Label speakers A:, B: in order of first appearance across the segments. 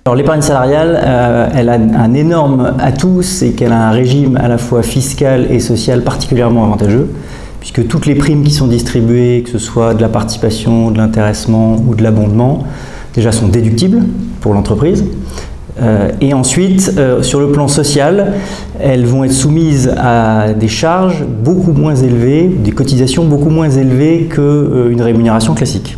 A: Alors l'épargne salariale, elle a un énorme atout, c'est qu'elle a un régime à la fois fiscal et social particulièrement avantageux, puisque toutes les primes qui sont distribuées, que ce soit de la participation, de l'intéressement ou de l'abondement, déjà sont déductibles pour l'entreprise. Et ensuite, sur le plan social, elles vont être soumises à des charges beaucoup moins élevées, des cotisations beaucoup moins élevées qu'une rémunération classique.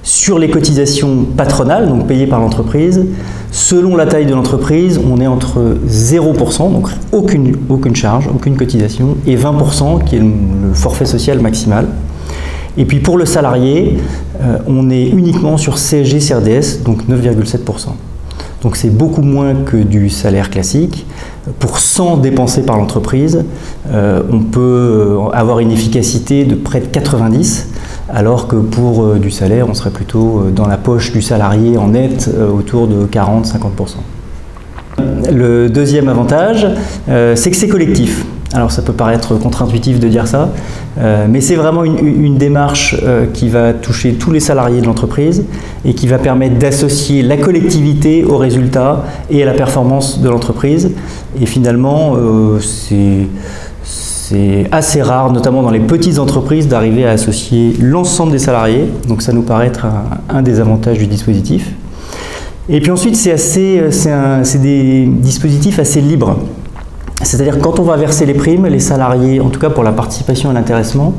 A: Sur les cotisations patronales, donc payées par l'entreprise, selon la taille de l'entreprise, on est entre 0%, donc aucune charge, aucune cotisation, et 20% qui est le forfait social maximal. Et puis pour le salarié, on est uniquement sur CSG-CRDS, donc 9,7%. Donc c'est beaucoup moins que du salaire classique. Pour 100 dépensés par l'entreprise, on peut avoir une efficacité de près de 90, alors que pour du salaire, on serait plutôt dans la poche du salarié en net, autour de 40-50%. Le deuxième avantage, c'est que c'est collectif. Alors ça peut paraître contre-intuitif de dire ça, mais c'est vraiment une démarche qui va toucher tous les salariés de l'entreprise et qui va permettre d'associer la collectivité aux résultats et à la performance de l'entreprise. Et finalement, c'est assez rare, notamment dans les petites entreprises, d'arriver à associer l'ensemble des salariés. Donc ça nous paraît être un des avantages du dispositif. Et puis ensuite, c'est des dispositifs assez libres. C'est-à-dire que quand on va verser les primes, les salariés, en tout cas pour la participation et l'intéressement,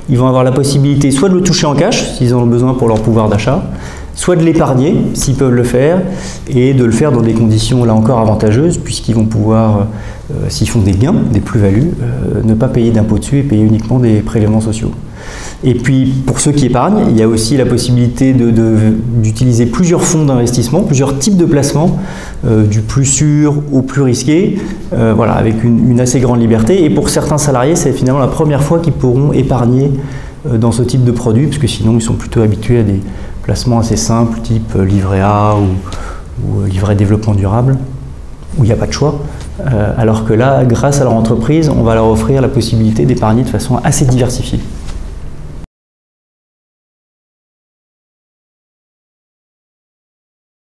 A: ils vont avoir la possibilité soit de le toucher en cash, s'ils en ont besoin pour leur pouvoir d'achat, soit de l'épargner, s'ils peuvent le faire, et de le faire dans des conditions, là encore, avantageuses, puisqu'ils vont pouvoir, s'ils font des gains, des plus-values, ne pas payer d'impôts dessus et payer uniquement des prélèvements sociaux. Et puis, pour ceux qui épargnent, il y a aussi la possibilité d'utiliser plusieurs fonds d'investissement, plusieurs types de placements, du plus sûr au plus risqué, voilà, avec une assez grande liberté. Et pour certains salariés, c'est finalement la première fois qu'ils pourront épargner dans ce type de produit, parce que sinon, ils sont plutôt habitués à des placements assez simples, type livret A ou livret développement durable, où il n'y a pas de choix. Alors que là, grâce à leur entreprise, on va leur offrir la possibilité d'épargner de façon assez diversifiée.